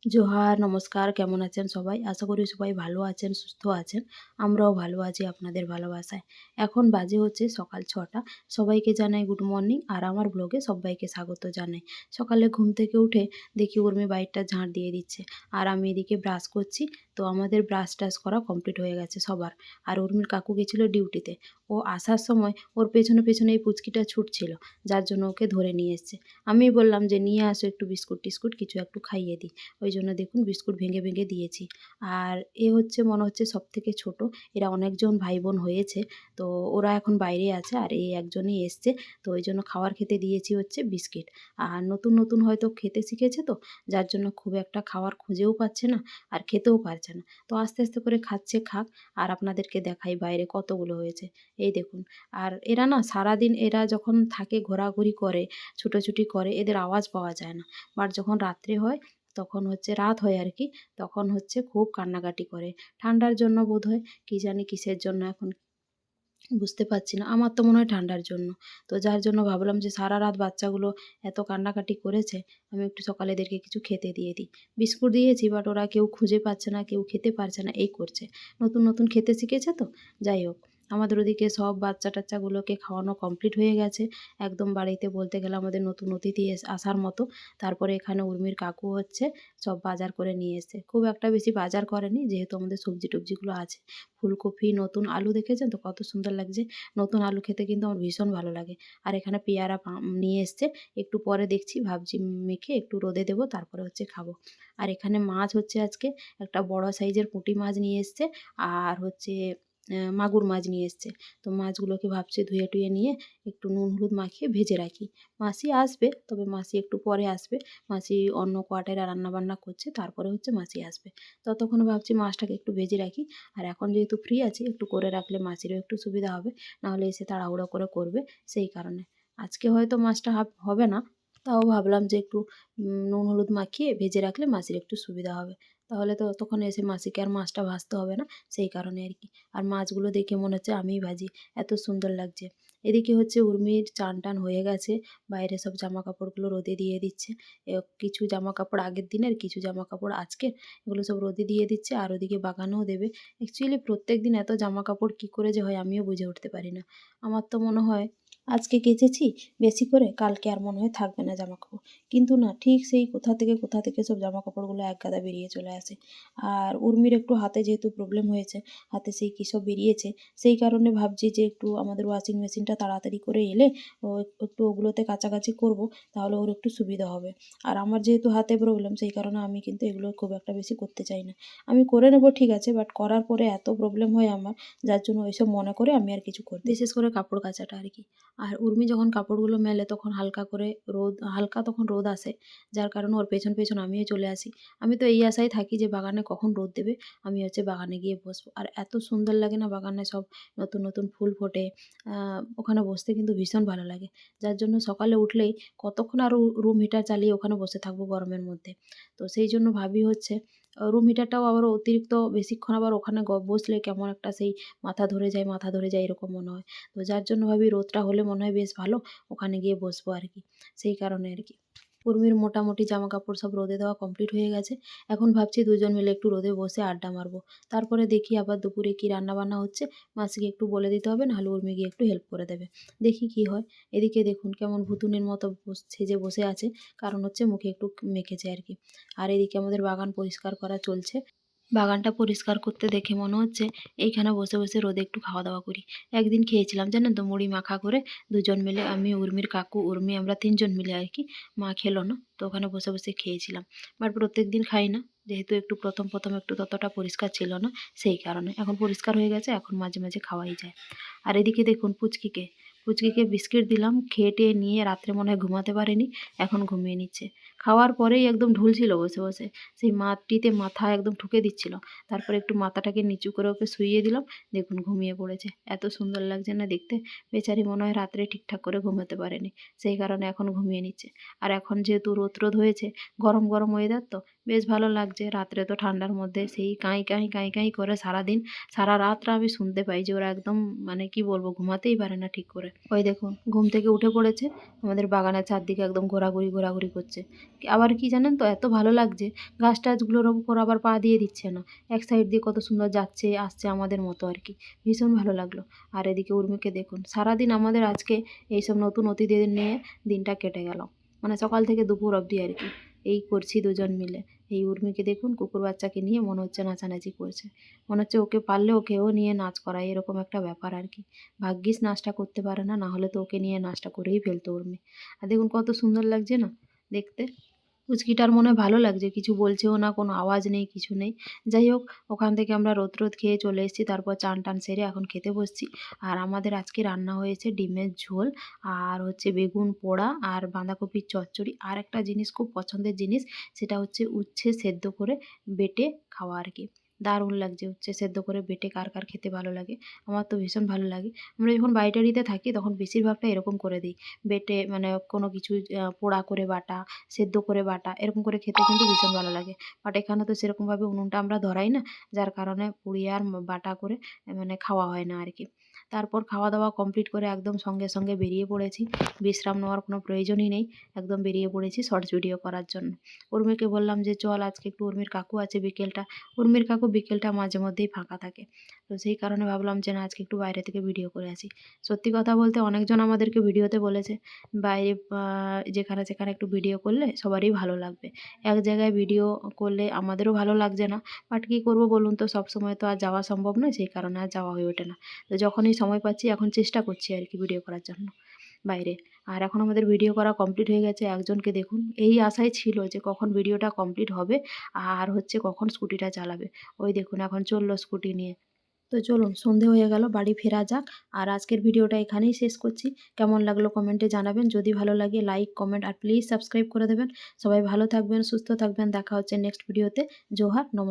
জোহার, নমস্কার। কেমন আছেন সবাই? আশা করি সবাই ভালো আছেন, সুস্থ আছেন। আমরাও ভালো আছি আপনাদের ভালোবাসায়। এখন বাজে হচ্ছে সকাল ৬টা। সবাইকে জানাই গুড মর্নিং আর আমার ব্লগে সব্বাইকে স্বাগত জানাই। সকালে ঘুম থেকে উঠে দেখি উর্মি বাইরটা ঝাঁট দিয়ে দিচ্ছে। আর আমি এদিকে ব্রাশ করছি। তো আমাদের ব্রাশ-টাশ করা কমপ্লিট হয়ে গেছে সবার। আর উর্মির কাকু গেছিল ডিউটিতে। ও আসার সময় ওর পেছনে এই পুচকিটা ছুটছিল। যার জন্য ওকে ধরে নিয়ে এসছে। আমি বললাম যে, "নিয়ে আসো একটু বিস্কুট-টিস্কুট কিছু একটু খাইয়ে দিই।" ওই জন্য দেখুন বিস্কুট ভেঙে দিয়েছি। আর এ হচ্ছে মনে হচ্ছে সবথেকে ছোট। এরা অনেকজন ভাই বোন হয়েছে। তো ওরা এখন বাইরে আছে আর এই একজনই এসছে। তো ওই জন্য খাবার খেতে দিয়েছি হচ্ছে বিস্কিট। আর নতুন হয়তো খেতে শিখেছে তো, যার জন্য খুব একটা খাওয়ার খুঁজেও পাচ্ছে না আর খেতেও পারছে না। তো আস্তে করে খাচ্ছে খাক। আর আপনাদেরকে দেখাই বাইরে কতগুলো হয়েছে। এই দেখুন। আর এরা না সারাদিন এরা যখন থাকে ঘোরাঘুরি করে, ছুটোছুটি করে এদের আওয়াজ পাওয়া যায় না। বাট যখন রাত্রে হয় তখন হচ্ছে রাত হয় আর কি, তখন হচ্ছে খুব কান্নাকাটি করে। ঠান্ডার জন্য বোধহয়, কি জানি কিসের জন্য এখন বুঝতে পারছি না। আমার তো মনে হয় ঠান্ডার জন্য। তো যার জন্য ভাবলাম যে সারারাত বাচ্চাগুলো এত কান্নাকাটি করেছে, আমি একটু সকালে এদেরকে কিছু খেতে দিয়ে দিই। বিস্কুট দিয়েছি বাট ওরা কেউ খুঁজে পাচ্ছে না, কেউ খেতে পারছে না, এই করছে। নতুন খেতে শিখেছে তো, যাই হোক। আমাদের ওদিকে সব বাচ্চা-টাচ্চাগুলোকে খাওয়ানো কমপ্লিট হয়ে গেছে। একদম বাড়িতে বলতে গেলে আমাদের নতুন অতিথি আসার মতো। তারপরে এখানে উর্মির কাকু হচ্ছে সব বাজার করে নিয়ে এসছে। খুব একটা বেশি বাজার করেনি যেহেতু আমাদের সবজি-টবজিগুলো আছে। ফুলকপি, নতুন আলু দেখেছেন তো কত সুন্দর লাগছে। নতুন আলু খেতে কিন্তু আমার ভীষণ ভালো লাগে। আর এখানে পেয়ারা নিয়ে এসছে। একটু পরে দেখছি ভাবছি মেখে একটু রোদে দেবো তারপরে হচ্ছে খাবো। আর এখানে মাছ হচ্ছে আজকে একটা বড় সাইজের পুঁটি মাছ নিয়ে এসছে আর হচ্ছে মাগুর মাছ নিয়ে এসছে। তো মাছগুলোকে ভাবছি ধুয়ে-টুয়ে নিয়ে একটু নুন হলুদ মাখিয়ে ভেজে রাখি। মাসি আসবে, তবে মাসি একটু পরে আসবে। মাসি অন্য কোয়ার্টারে রান্নাবান্না করছে, তারপরে হচ্ছে মাসি আসবে। ততক্ষণে ভাবছি মাছটাকে একটু ভেজে রাখি। আর এখন যেহেতু ফ্রি আছি একটু করে রাখলে মাসিরও একটু সুবিধা হবে, নাহলে এসে তাড়াহুড়ো করে করবে, সেই কারণে। আজকে হয়তো মাছটা হবে না, তাও ভাবলাম যে একটু নুন হলুদ মাখিয়ে ভেজে রাখলে মাসির একটু সুবিধা হবে। তাহলে তো ততক্ষণ এসে মাসিকে আর মাছটা ভাজতে হবে না, সেই কারণে আর কি। আর মাছগুলো দেখে মনে হচ্ছে আমিই ভাজি, এত সুন্দর লাগছে। এদিকে হচ্ছে উর্মির চান-টান হয়ে গেছে, বাইরে সব জামাকাপড়গুলো রোদে দিয়ে দিচ্ছে। কিছু জামাকাপড় আগের দিনের, কিছু জামাকাপড় আজকের, এগুলো সব রোদে দিয়ে দিচ্ছে আর ওদিকে বাগানেও দেবে। অ্যাকচুয়ালি প্রত্যেকদিন এত জামাকাপড় কী করে যে হয় আমিও বুঝে উঠতে পারি না। আমার তো মনে হয় আজকে কেচেছি বেশি করে, কালকে আর মনে হয় থাকবে না জামাকাপড়। কিন্তু না, ঠিক সেই কোথা থেকে সব জামাকাপড়গুলো একগাদা বেরিয়ে চলে আসে। আর উর্মির একটু হাতে যেহেতু প্রবলেম হয়েছে, হাতে সেই কী সব বেরিয়েছে, সেই কারণে ভাবছি যে একটু আমাদের ওয়াশিং মেশিনটা তাড়াতাড়ি করে এলে একটু ওগুলোতে কাচাকাচি করব, তাহলে ওর একটু সুবিধা হবে। আর আমার যেহেতু হাতে প্রবলেম, সেই কারণে আমি কিন্তু এগুলো খুব একটা বেশি করতে চাই না। আমি করে নেব ঠিক আছে, বাট করার পরে এত প্রবলেম হয় আমার, যার জন্য ওইসব মনে করে আমি আর কিছু বিশেষ করে কাপড় কাচাটা আর কি। আর উর্মি যখন কাপড়গুলো মেলে তখন হালকা তখন রোদ আসে, যার কারণে ওর পেছন আমিও চলে আসি। আমি তো এই আশায় থাকি যে বাগানে কখন রোদ দেবে, আমি হচ্ছে বাগানে গিয়ে বসবো। আর এত সুন্দর লাগে না বাগানে সব নতুন ফুল ফোটে, ওখানে বসতে কিন্তু ভীষণ ভালো লাগে। যার জন্য সকালে উঠলেই কতক্ষণ আরও রুম হিটার চালিয়ে ওখানে বসে থাকবো গরমের মধ্যে। তো সেই জন্য ভাবি হচ্ছে রুম হিটারটাও আবার অতিরিক্ত বেশিক্ষণ আবার ওখানে বসলে কেমন একটা সেই মাথা ধরে যায় এরকম মনে হয়। তো যার জন্য ভাবি রোদটা হলে মনে হয় বেশ ভালো, ওখানে গিয়ে বসবো আর কি, সেই কারণে আর কি। উর্মির মোটামুটি জামাকাপড় সব রোদে দেওয়া কমপ্লিট হয়ে গেছে। এখন ভাবছি দুজন মিলে একটু রোদে বসে আড্ডা মারবো। তারপরে দেখি আবার দুপুরে কি রান্নাবান্না হচ্ছে, মাসিকে একটু বলে দিতে হবে, নাহলে উর্মি গিয়ে একটু হেল্প করে দেবে। দেখি কি হয়। এদিকে দেখুন কেমন ভুতুনের মতো সেজে বসে আছে, কারণ হচ্ছে মুখে একটু মেখেছে আর কি। আর এদিকে আমাদের বাগান পরিষ্কার করা চলছে। বাগানটা পরিষ্কার করতে দেখে মনে হচ্ছে এইখানে বসে রোদে একটু খাওয়া-দাওয়া করি। একদিন খেয়েছিলাম জানেন তো, মুড়ি মাখা করে দুজন মিলে, আমি, উর্মির কাকু, উর্মি, আমরা ৩ জন মিলে আর কি। মা খেলো না, তো ওখানে বসে খেয়েছিলাম। বাট প্রত্যেকদিন খাই না, যেহেতু একটু প্রথম একটু ততটা পরিষ্কার ছিল না, সেই কারণে। এখন পরিষ্কার হয়ে গেছে, এখন মাঝে খাওয়াই যায়। আর এদিকে দেখুন পুচকিকে বিস্কিট দিলাম, খেয়ে-টেয়ে নিয়ে রাত্রে মনে হয় ঘুমাতে পারেনি, এখন ঘুমিয়ে নিচ্ছে। খাওয়ার পরেই একদম ঢুলছিল বসে। সেই মাটিতে মাথা একদম ঠুকে দিচ্ছিল। তারপরে একটু মাথাটাকে নিচু করে ওকে শুইয়ে দিলাম, দেখুন ঘুমিয়ে পড়েছে। এত সুন্দর লাগছে না দেখতে, বেচারি মনে হয় রাত্রে ঠিকঠাক করে ঘুমাতে পারেনি, সেই কারণে এখন ঘুমিয়ে নিচ্ছে। আর এখন যেহেতু রোদ হয়েছে, গরম ওয়েদার তো বেশ ভালো লাগছে। রাত্রে তো ঠান্ডার মধ্যে সেই কাঁই করে সারা রাতটা আমি শুনতে পাই যে ওরা একদম মানে কি বলবো, ঘুমাতেই পারে না ঠিক করে। ওই দেখুন ঘুম থেকে উঠে পড়েছে, আমাদের বাগানের চারদিকে একদম ঘোরাঘুরি করছে। আবার কি জানেন তো, এত ভালো লাগছে, গাছ টাছগুলোর উপর আবার পা দিয়ে দিচ্ছে না, এক সাইড দিয়ে কত সুন্দর যাচ্ছে আসছে আমাদের মতো আর কি। ভীষণ ভালো লাগলো। আর এদিকে উর্মিকে দেখুন, সারাদিন আমাদের আজকে এইসব নতুন অতিথিদের নিয়ে দিনটা কেটে গেল, মানে সকাল থেকে দুপুর অবধি আর কি, এই করছি দুজন মিলে। এই উর্মিকে দেখুন কুকুর বাচ্চাকে নিয়ে মনে হচ্ছে নাচানাচি করছে, মনে হচ্ছে ওকে পারলে ওকেও নিয়ে নাচ করায়, এরকম একটা ব্যাপার আর কি। ভাগ্যিস নাচটা করতে পারে না, না হলে তো ওকে নিয়ে নাচটা করেই ফেলতো উর্মি। আর দেখুন কত সুন্দর লাগছে না দেখতে। পুচকিটার মনে ভালো লাগছে, কিছু বলছেও না, কোনো আওয়াজ নেই, কিছু নেই। যাই হোক, ওখান থেকে আমরা রোদ খেয়ে চলে এসেছি, তারপর চান টান সেরে এখন খেতে বসছি। আর আমাদের আজকে রান্না হয়েছে ডিমের ঝোল, আর হচ্ছে বেগুন পোড়া, আর বাঁধাকপির চচ্চড়ি, আর একটা জিনিস খুব পছন্দের জিনিস, সেটা হচ্ছে উচ্ছে সেদ্ধ করে বেটে খাওয়া আর কি। দারুণ লাগছে, উচ্ছে সেদ্ধ করে বেটে কার কার খেতে ভালো লাগে, আমার তো ভীষণ ভালো লাগে। আমরা যখন বাড়িটাড়িতে থাকি তখন বেশিরভাগটা এরকম করে দিই, বেটে মানে কোনো কিছু পোড়া করে বাটা, সেদ্ধ করে বাটা, এরকম করে খেতে কিন্তু ভীষণ ভালো লাগে। বাট এখানে তো সেরকমভাবে উনুনটা আমরা ধরাই না, যার কারণে পুড়িয়ে আর বাটা করে মানে খাওয়া হয় না আর কি। তারপর খাওয়া দাওয়া কমপ্লিট করে একদম সঙ্গে সঙ্গে বেরিয়ে পড়েছি, বিশ্রাম নেওয়ার কোনো প্রয়োজনই নেই, একদম বেরিয়ে পড়েছি শর্টস ভিডিও করার জন্য। উর্মিকে বললাম যে চল আজকে একটু, উর্মির কাকু আছে বিকেলটা, উর্মির কাকু বিকেলটা মাঝে মধ্যেই ফাঁকা থাকে, তো সেই কারণে ভাবলাম যে না আজকে একটু বাইরে থেকে ভিডিও করে আসি। সত্যি কথা বলতে অনেকজন আমাদেরকে ভিডিওতে বলেছে বাইরে যেখানে যেখানে একটু ভিডিও করলে সবারই ভালো লাগবে, এক জায়গায় ভিডিও করলে আমাদেরও ভালো লাগছে না। বাট কী করবো বলুন তো, সব সময় তো আর যাওয়া সম্ভব নয়, সেই কারণে আর যাওয়া হয়ে ওঠে না। তো যখনই সময় পাচ্ছি এখন চেষ্টা করছি আর কি ভিডিও করার জন্য বাইরে। আর এখন আমাদের ভিডিও করা কমপ্লিট হয়ে গেছে, একজনকে দেখুন এই আশায় ছিল যে কখন ভিডিওটা কমপ্লিট হবে আর হচ্ছে কখন স্কুটিটা চালাবে, ওই দেখুন এখন চললো স্কুটি নিয়ে। তো চলুন, সন্ধে হয়ে গেল, বাড়ি ফেরা যাক। আর আজকের ভিডিওটা এখানেই শেষ করছি। কেমন লাগলো কমেন্টে জানাবেন, যদি ভালো লাগে লাইক কমেন্ট আর প্লিজ সাবস্ক্রাইব করে দেবেন। সবাই ভালো থাকবেন, সুস্থ থাকবেন, দেখা হচ্ছে নেক্সট ভিডিওতে। জোহার, নমস্কার।